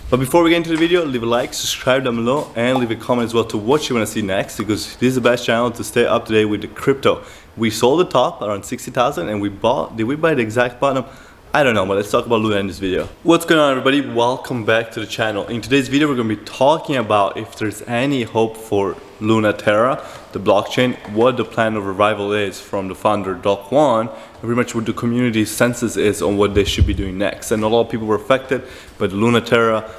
But before we get into the video, leave a like, subscribe down below, and leave a comment as well to what you want to see next, because this is the best channel to stay up to date with the crypto. We sold the top around 60,000 and we bought, did we buy the exact bottom? I don't know, but let's talk about LUNA in this video. What's going on, everybody? Welcome back to the channel. In today's video, we're going to be talking about if there's any hope for LUNA Terra, the blockchain, what the plan of revival is from the founder Doc One, and pretty much what the community census is on what they should be doing next. And a lot of people were affected by the LUNA Terra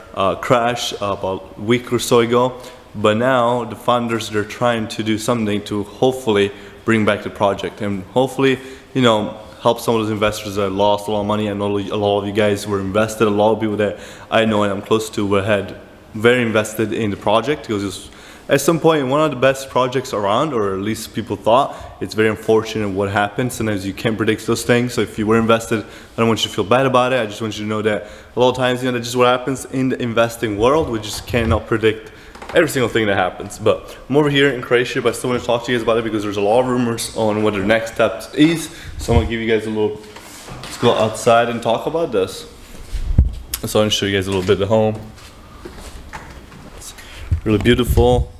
crash about a week or so ago. But now the founders, they're trying to do something to hopefully bring back the project and hopefully, you know, help some of those investors that lost a lot of money. I know a lot of you guys were invested. A lot of people that I know and I'm close to were very invested in the project because it was at some point one of the best projects around, or at least people thought. It's very unfortunate what happens. Sometimes you can't predict those things. So if you were invested, I don't want you to feel bad about it. I just want you to know that a lot of times, you know, that's just what happens in the investing world. We just cannot predict every single thing that happens. But I'm over here in Croatia, but I still want to talk to you guys about it because there's a lot of rumors on what the next steps is. So I'm gonna give you guys a little, let's go outside and talk about this. So I'm gonna show you guys a little bit of the home. It's really beautiful.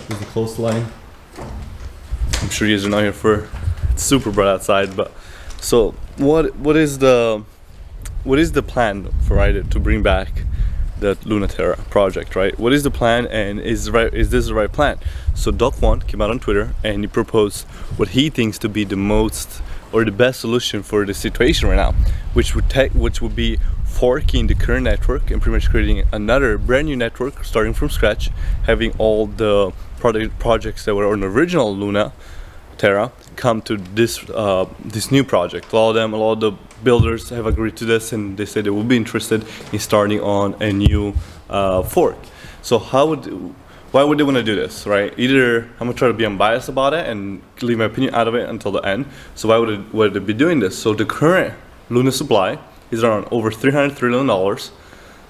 Here's the coastline. I'm sure you guys are not here for, it's super bright outside, but so what is the plan for to bring back the LUNA Terra project, right? What is the plan, and is this the right plan? So Doc One came out on Twitter and he proposed what he thinks to be the most or the best solution for the situation right now, which would be forking the current network and pretty much creating another brand new network starting from scratch, having all the projects that were on the original LUNA Terra come to this this new project. A lot of the builders have agreed to this, and they said they will be interested in starting on a new fork. So why would they want to do this, right? Either I'm gonna try to be unbiased about it and leave my opinion out of it until the end. So why would they be doing this? So the current LUNA supply is around over $300 trillion,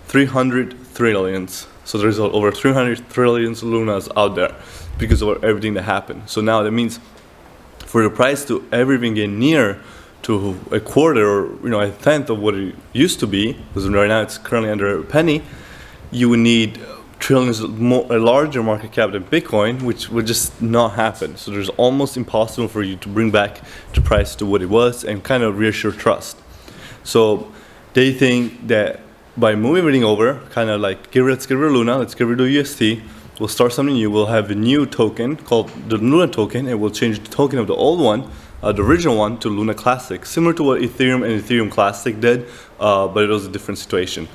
300 trillions. So there's over 300 trillions Lunas out there because of everything that happened. So now that means for the price to ever even get near to a quarter or, you know, a tenth of what it used to be, because right now it's currently under a penny, you would need trillions more, a larger market cap than Bitcoin, which would just not happen. So there's almost impossible for you to bring back the price to what it was and kind of reassure trust. So they think that by moving everything over, kind of like let's get rid of LUNA, let's get rid of UST, we'll start something new. We'll have a new token called the LUNA token, and we'll change the token of the old one, the original one, to LUNA Classic, similar to what Ethereum and Ethereum Classic did, but it was a different situation.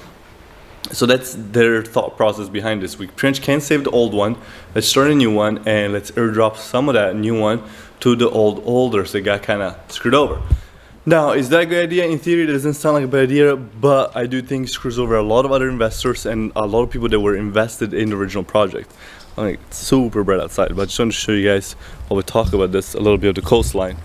So that's their thought process behind this. We pretty much can't save the old one. Let's start a new one, and let's airdrop some of that new one to the old holders that got kind of screwed over. Now, is that a good idea? In theory, it doesn't sound like a bad idea, but I do think it screws over a lot of other investors and a lot of people that were invested in the original project. I mean, it's super bright outside, but I just want to show you guys while we talk about this a little bit of the coastline.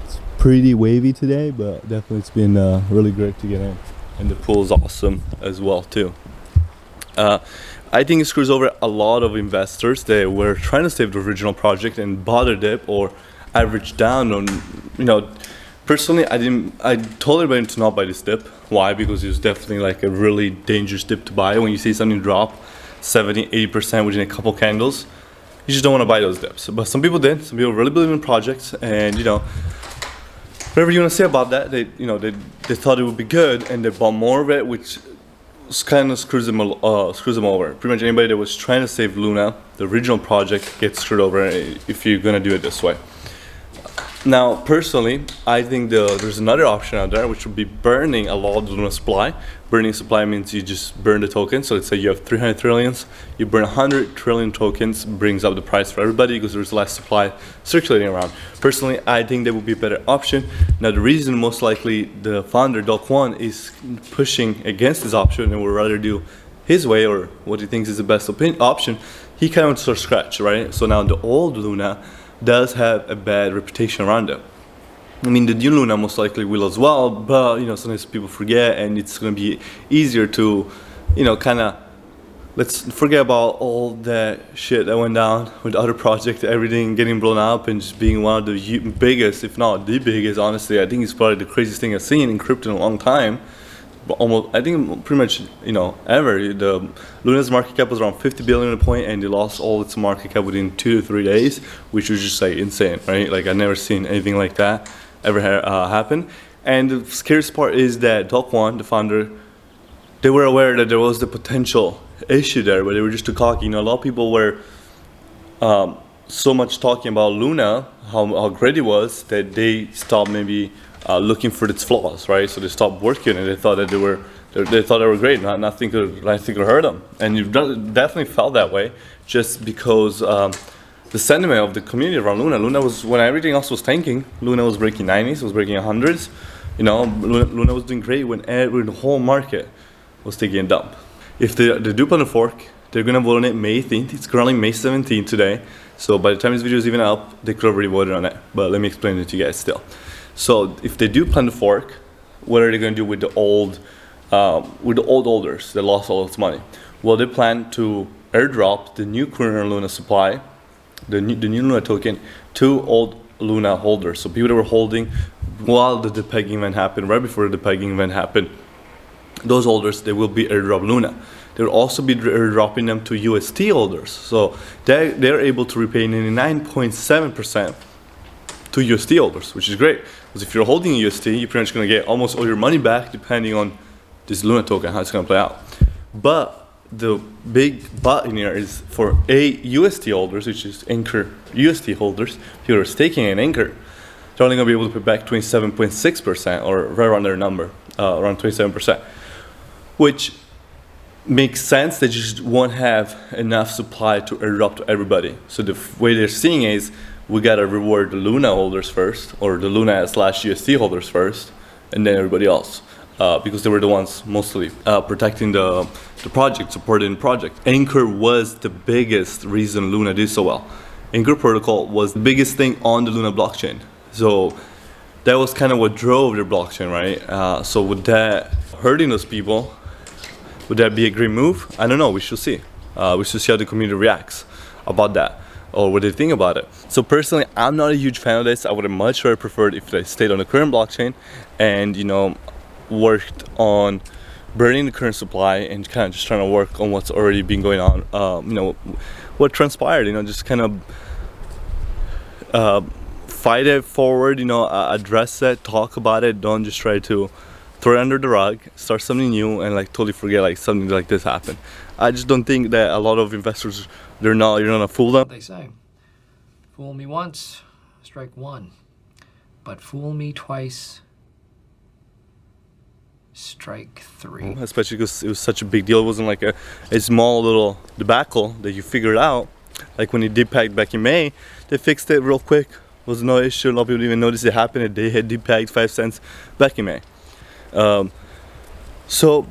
It's pretty wavy today, but definitely it's been really great to get in. And the pool is awesome as well, too. I think it screws over a lot of investors that were trying to save the original project and bought a dip or average down on, you know. Personally, I told everybody to not buy this dip. Why? Because it was definitely like a really dangerous dip to buy. When you see something drop 70-80% within a couple candles, you just don't want to buy those dips. But some people did. Some people really believe in projects, and, you know, whatever you want to say about that, they thought it would be good and they bought more of it, which kind of screws them over. Pretty much anybody that was trying to save LUNA, the original project, gets screwed over if you're gonna do it this way. Now, personally, I think there's another option out there, which would be burning a lot of the LUNA supply. Burning supply means you just burn the token. So let's say you have 300 trillions, you burn 100 trillion tokens, brings up the price for everybody because there's less supply circulating around. Personally, I think that would be a better option. Now, the reason most likely the founder, Doc One, is pushing against this option and would rather do his way, or what he thinks is the best option, he kind of wants to start scratch, right? So now the old LUNA does have a bad reputation around it. I mean, the new LUNA most likely will as well, but, you know, sometimes people forget, and it's going to be easier to, you know, kind of, let's forget about all that shit that went down with other projects, everything getting blown up and just being one of the biggest, if not the biggest, honestly. I think it's probably the craziest thing I've seen in crypto in a long time. almost, I think pretty much, you know, ever. The Luna's market cap was around 50 billion at a point, and they lost all its market cap within 2 to 3 days, which was just like insane, right? Like I've never seen anything like that ever happen. And the scariest part is that Do Kwon, the founder, they were aware that there was the potential issue there, but they were just too cocky. You know, a lot of people were so much talking about Luna, how great it was, that they stopped maybe looking for its flaws, right? So they stopped working, and they thought that they thought they were great. Nothing could hurt them, and you definitely felt that way, just because the sentiment of the community around Luna. Luna was, when everything else was tanking, Luna was breaking 90s, was breaking 100s. You know, Luna was doing great when the whole market was taking a dump. If they do plan to fork, they're gonna vote on it May 18th. It's currently May 17th today. So by the time this video is even up, they could have already voted on it. But let me explain it to you guys still. So if they do plan to fork, what are they gonna do with the old holders that lost all its money? Well, they plan to airdrop the new current Luna supply, the new Luna token, to old Luna holders. So people that were holding while the depegging event happened, right before the depegging event happened, those holders, they will be airdrop Luna. They'll also be airdropping them to UST holders. So they're able to repay 99.7% to UST holders, which is great. Because if you're holding a UST, you're pretty much going to get almost all your money back, depending on this Luna token, how it's going to play out. But the big but in here is for UST holders, which is Anchor UST holders, who are staking in Anchor, they're only going to be able to pay back 27.6%, or right around their number, around 27%, which makes sense. They just won't have enough supply to airdrop to everybody. So the way they're seeing it is, we got to reward the Luna holders first, or the Luna/UST holders first, and then everybody else. Because they were the ones mostly protecting the project, supporting the project. Anchor was the biggest reason Luna did so well. Anchor protocol was the biggest thing on the Luna blockchain. So that was kind of what drove their blockchain, right? So with that hurting those people, would that be a great move? I don't know, we should see. We should see how the community reacts about that, or what they think about it. So personally, I'm not a huge fan of this. I would have much rather preferred if they stayed on the current blockchain and, you know, worked on burning the current supply and kind of just trying to work on what's already been going on. You know, what transpired, you know, just kind of fight it forward, you know, address it, talk about it. Don't just try to throw it under the rug, start something new, and like totally forget like something like this happened. I just don't think that a lot of investors, you're not gonna fool them. They say, fool me once, strike one, but fool me twice, strike three. Especially because it was such a big deal. It wasn't like a small little debacle that you figured out. Like when it depegged back in May, they fixed it real quick. It was no issue. A lot of people didn't even notice it happened. They had depegged 5 cents back in May. So,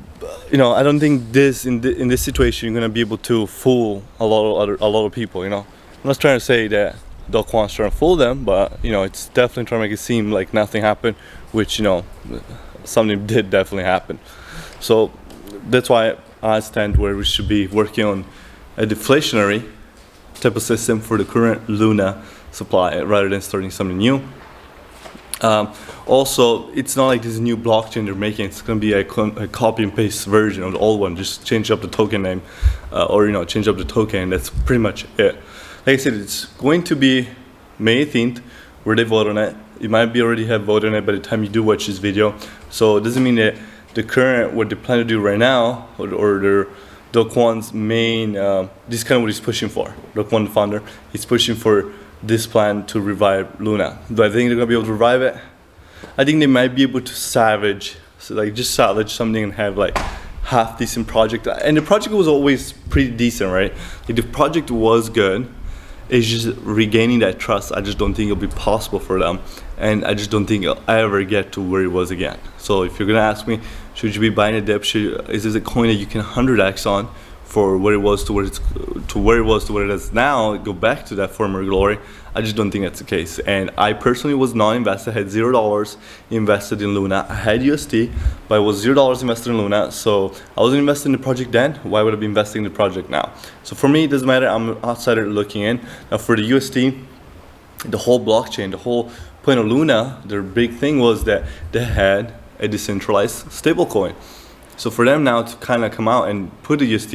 you know, I don't think in this situation you're gonna be able to fool a lot of people. You know, I'm not trying to say that Do Kwon's trying to fool them, but you know, it's definitely trying to make it seem like nothing happened, which, you know, something did definitely happen. So that's why I stand where we should be working on a deflationary type of system for the current Luna supply rather than starting something new. Also, it's not like this new blockchain they're making. It's going to be a copy and paste version of the old one. Just change up the token name, or, you know, change up the token. That's pretty much it. Like I said, it's going to be May 18th where they vote on it. You might be already have voted on it by the time you do watch this video. So it doesn't mean that the current, what they plan to do right now, or their Do Kwon's main, this is kind of what he's pushing for. Do Kwon, the founder, he's pushing for this plan to revive Luna. Do I think they're gonna be able to revive it? I think they might be able to salvage something and have like half decent project. And the project was always pretty decent, right? Like the project was good. It's just regaining that trust. I just don't think it'll be possible for them, and I just don't think it'll ever get to where it was again. So if you're gonna ask me, should you be buying a dip? Is this a coin that you can 100x on for where it was to where it is now? Go back to that former glory. I just don't think that's the case. And I personally was not invested. I had $0 invested in Luna. I had USD, but I was $0 invested in Luna. So I wasn't invested in the project then. Why would I be investing in the project now? So for me, it doesn't matter. I'm an outsider looking in. Now for the USD, the whole blockchain, the whole point of Luna, their big thing was that they had a decentralized stablecoin. So for them now to kind of come out and put the UST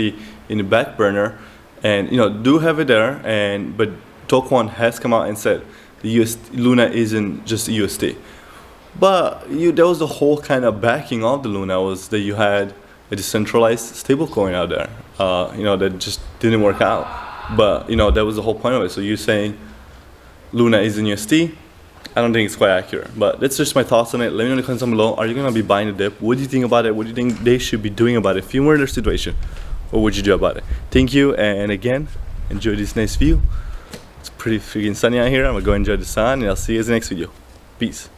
in the back burner, and do have it there, but Tokwon has come out and said the LUNA isn't just UST. But there was the whole kind of backing of the LUNA was that you had a decentralized stablecoin out there, that just didn't work out. But that was the whole point of it. So you're saying LUNA isn't UST? I don't think it's quite accurate, but that's just my thoughts on it. Let me know in the comments down below. Are you gonna be buying the dip? What do you think about it? What do you think they should be doing about it? If you were in their situation, what would you do about it? Thank you, and again, enjoy this nice view. It's pretty freaking sunny out here. I'm gonna go enjoy the sun, and I'll see you in the next video. Peace.